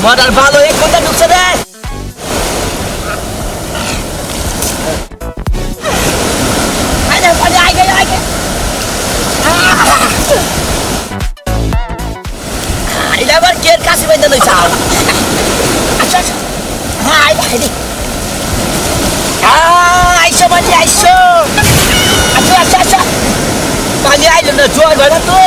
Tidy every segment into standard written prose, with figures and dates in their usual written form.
আমার আর ভালো এক কথা ঢুকছে রে আরে পানি আগে এটা আবার কে কাছে বাইতে লই চাও আচ্ছা আচ্ছা হ্যাঁ আইডি আইসো মানে আইসো আচ্ছা আচ্ছা আচ্ছা পানি আইলো না জোয়ার ভাড়া তো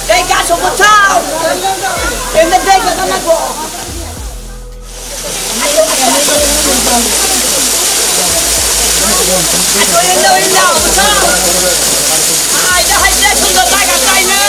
Đây cá sống một sao em lên đây và nó là bộ anh ơi em đâu một sao ai đã hay chết không được tay cả tay nữa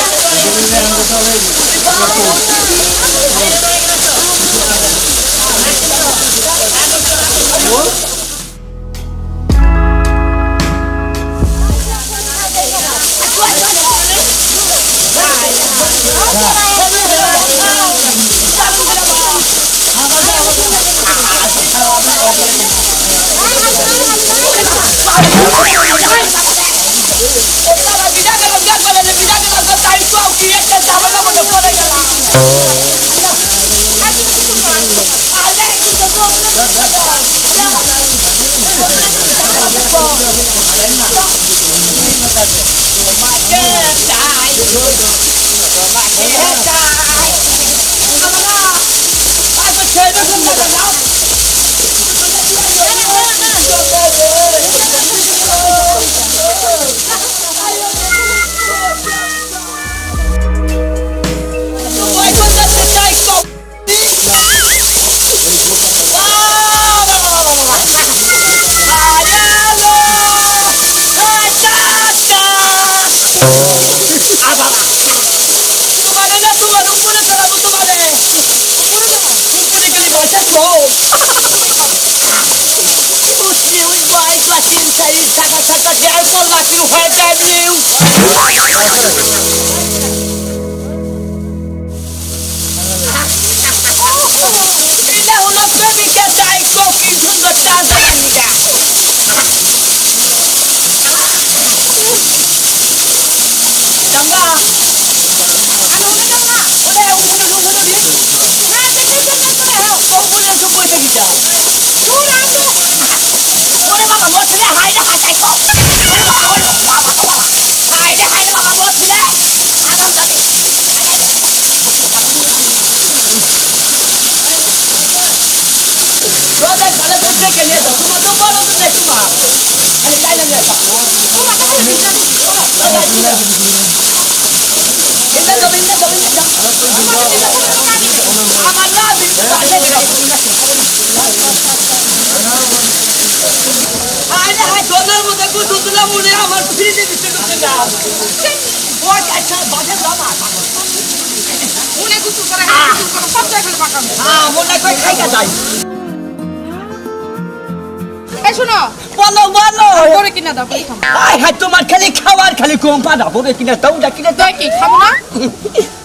তোমার খালি খাবার খালি কম পানা বলে কিনা তাও কিনা কি খাবো না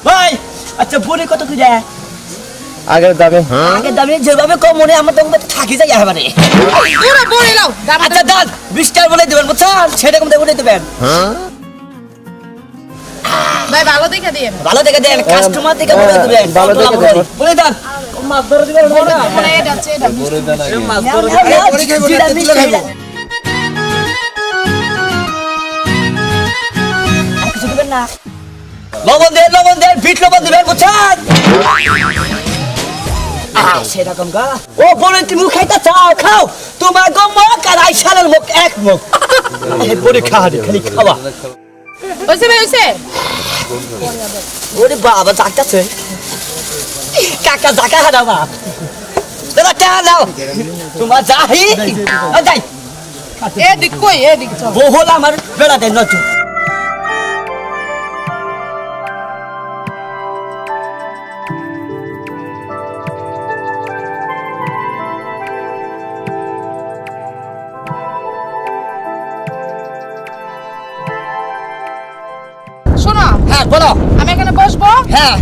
ভাই আচ্ছা বলে কত কি যায় আগের দামে যেভাবে কম মনে আমার তো থাকি যায় এবারে পুরো বলে নাও আচ্ছা দাদ 20 টাকা বলে দিবেন বুঝছেন সেটা কম বলে দিবেন ভাই ভালো দেখে দেন কাস্টমার দেখে বলে দিবেন ভালো দেখে বলে দেন মাছ ধরে দিবেন মানে এটা বলে দেন আগে মাছ ধরে দিবেন লবণ দেন বিট লবণ দিবেন বুঝছেন সেরকম গা ও বলে তুমি খাইতে চাও খাও তোমার গো মুখ আর আইসালের মুখ এক মুখ বলে খালি খাওয়া হইছে ওরে বাবা জাকাছে কাকা জাকা হারাবা দাদা টাকা দাও তোমার যাহি যাই এদিক কই এদিক চল বহুল আমার বেড়া দেয় নতুন শোনো হ্যাঁ বলো আমি এখানে বসবো হ্যাঁ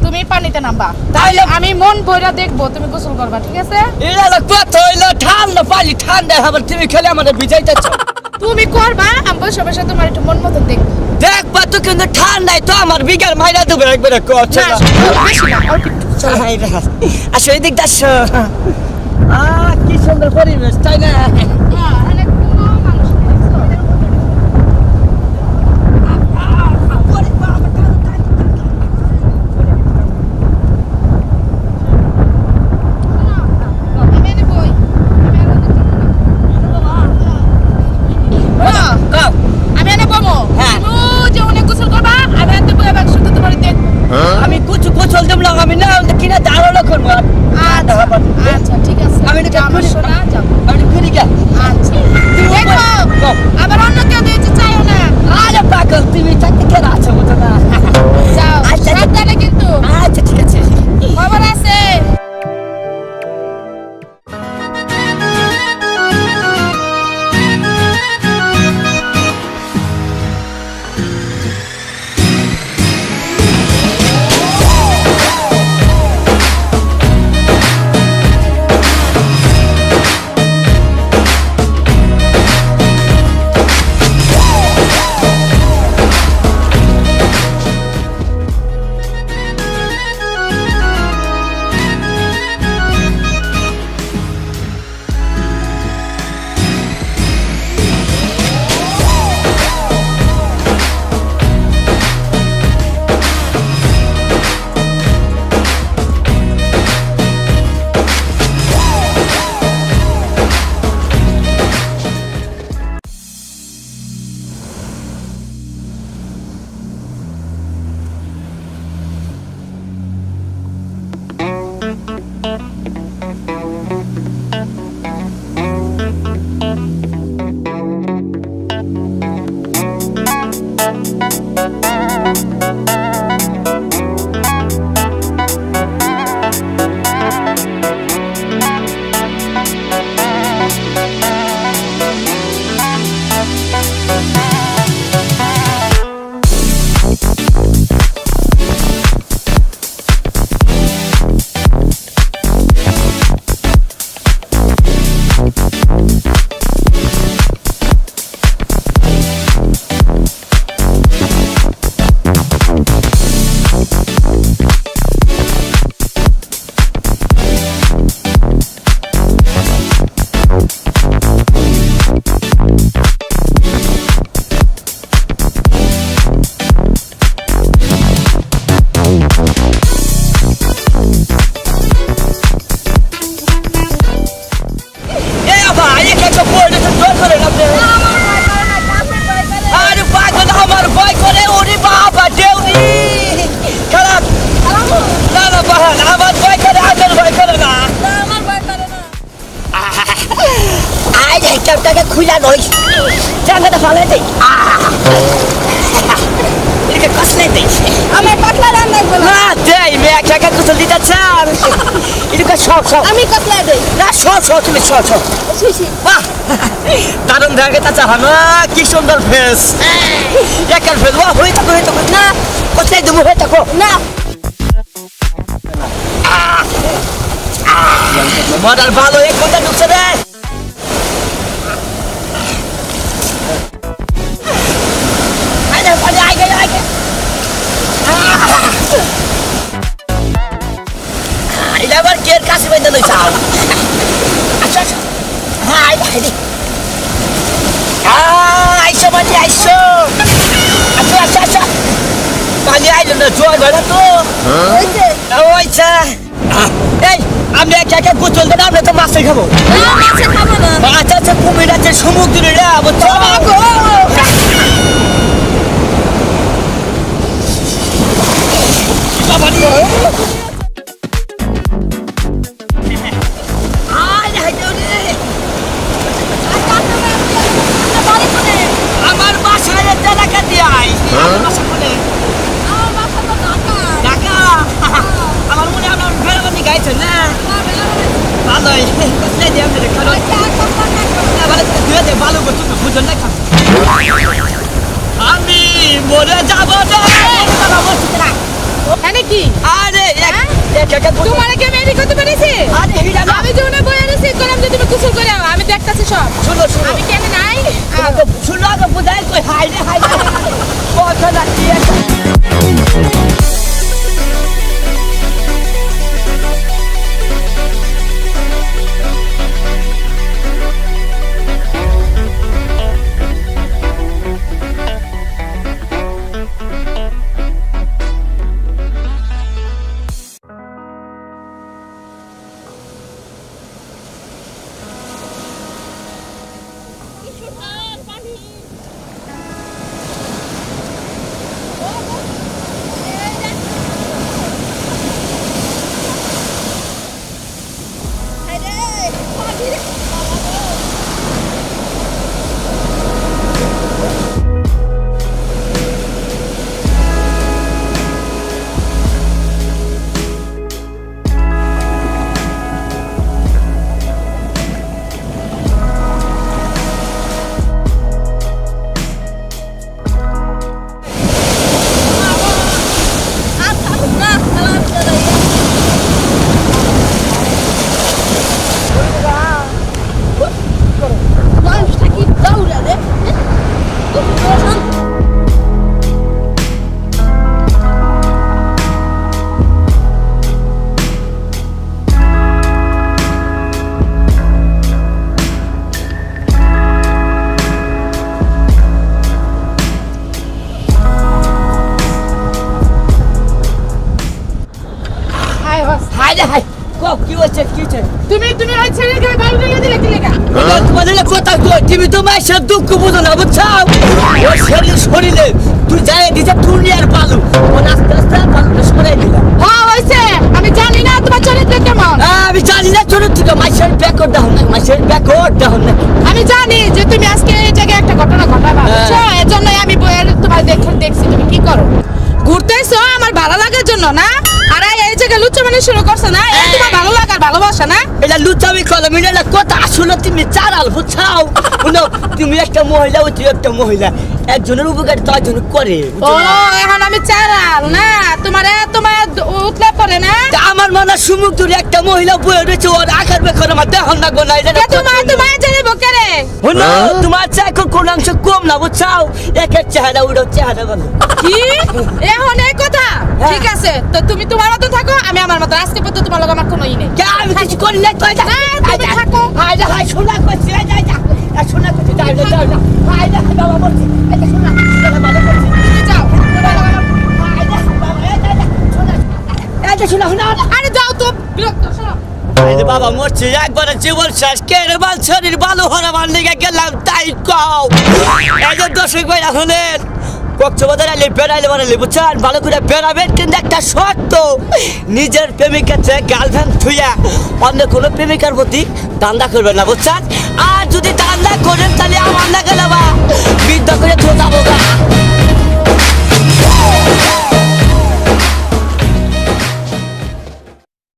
তুমি পানিতে নামবা তাইলে আমি মন ভইরা দেখবো তুমি গোসল করবা ঠিক আছে এটা কত হইলো ঠান্ডা পানি ঠান্ডা হবে তুমি খেলে আমাদের ভিজাইতেছ তুমি করবা আমি বসে বসে তোমার একটু মন মতো দেখবো দেখবা তো কিন্তু ঠান্ডায় তো আমার বিঘার মাইরা দেবে একবারে করছে না, বেশি না, অল্প একটু। আসো এদিক আসো কি সুন্দর পরিবেশ তাই না হ্যাঁ, এখানে কোনো মানুষ নেই, বুঝছো? আমি এনে বই। আমি আর ওদের জন্য না। শোনো, আমি এনে বমো। হ্যাঁ। তুমি যে অনেক গোসল করবা, আমি এতে বইয়া বাক্স শুধু তোমার দেখবো। আমি কুচু কুচল দেবলাম আমি না কিনা দাঁড়ালো করবো আচ্ছা, আচ্ছা, ঠিক আছে। আমি এটা যাও, আমার করি। সোনা, যাও। আমি ফিরি গা আচ্ছা। দেখো, আবার অন্য কেউ দিয়েছে চাইও না। আরে পাগল তুমি থাকতে কেন আছো বুঝো না যাও, আচ্ছা, সাবধানে কিন্তু। আচ্ছা ঠিক আছে খবর আছে। টাকা খুঁজা নই জায়গাটা ফালাই দেই এদিকে কষলে দেই আমার পাতলা রান লাগবে না। না দেই মেয়ে টাকা কুচল দিতে চান এদিকে সব সব আমি পাতলা দেই। না সব সব তুমি সব সব শিশি। বাহ দারুণ দেখে তা চাহানো কি সুন্দর ফেস একার ফেস ওয়া হই থাকো না কোথায় দেবো হয়ে থাকো না। মজার ভালো এক ঘন্টা ঢুকছে রে আবার কের কাছে বেঁধে লই চাও আচ্ছা আচ্ছা হ্যাঁ আইডি আইসো মানে আইসো আচ্ছা আচ্ছা আচ্ছা পানি আইলো না জোয়ার ভরা তো ওইছা এই আমি একা একা গোসল দেন আমরা তো মাছে খাবো মাছে খাবো না। আচ্ছা আচ্ছা কুমির আছে সমুদ্রে রে বুঝছো জন্য আমি মরে যাব রে বাবা বলছি না হ্যাঁ কি আরে হ্যাঁ? একা তোমার কি আমি রেডি করতে পেরেছি আরে হিরা না আমি জীবনে বই এনেছি করলাম যে তুমি গোসল করে আও আমি দেখতাছি সব শুনো শুনো আমি কেন নাই তোমাকে শুনো আগে বুঝাই কই হাই রে কথা না কি হাই রে হাই কি হচ্ছে কি হচ্ছে তুমি ওই ছেলেকে বাইরে নিয়ে দিলে কি লেখা তোমাদের কথা কই তুমি তো মাসের দুঃখ বুঝো না বুঝছো ওই শরীরে তুই যাই দিছে দুনিয়ার বালু ও আস্তে আস্তে বালুটা সরাই দিলা হ্যাঁ হইছে আমি জানি না তোমার চরিত্র কেমন আমি জানি না চরিত্র মাসের ব্যাকওয়ার্ড দাও না মাসের ব্যাকওয়ার্ড দাও না আমি জানি যে তুমি আজকে এই জায়গায় একটা ঘটনা ঘটাবা বুঝছো এজন্যই আমি বইয়ের তোমার দেখছি তুমি কি করো ঘুরতেছো আমার ভালো লাগার জন্য না আর এই জায়গায় লুচ্চামানি শুরু করছো না এই তোমার ভালো লাগার ভালোবাসা না এটা লুচামি কলম এটা কথা আসলে তুমি চারাল বুঝছাও শুনো তুমি একটা মহিলা ও তুই একটা মহিলা একজনের উপকার তো একজন করে ও এখন আমি চারাল না তোমার উতলা পড়ে না আমার মনে সুমুখ দূরে একটা মহিলা বয়ে রয়েছে ওর আকার বেকর আমার দেহ না গোনা এটা তোমার জানে বকে রে শুনো তোমার চাই কোন অংশ কম না বুঝছাও একের চেহারা উড়ো চেহারা বলো কি এখন এই কথা ঠিক আছে তো তুমি তোমার মতো থাকো আমি আমার মতো আজকে পর্যন্ত তোমার লগে আমার কোনো ই নেই আমি কিছু করি না তুই যা তুমি থাকো হাই যা হাই শোনা করছি যা যা শোনা করছি যাই না হাই যা বাবা বলছি এটা শোনা বাবা বলছি তুমি যাও হাই যা বাবা যা যা শোনা এটা শোনা শোনা আরে যাও তো বিরক্ত শোনো আরে বাবা মরছে একবার জীবন শেষ কেড়ে বাল শরীর ভালো হওয়ার মান লেগে গেলাম তাই কও এই যে দর্শক ভাই হলেন কক্সবাজার আইলে বেড়াইলে বানাইলে বুঝছেন ভালো করে বেড়াবেন কিন্তু একটা শর্ত নিজের প্রেমিকার চেয়ে গার্লফ্রেন্ড থুইয়া অন্য কোনো প্রেমিকার প্রতি দান্দা করবেন না বুঝছেন আর যদি দান্দা করেন তাহলে আমার না গেলে বা বিদ্যা করে থো যাবো গা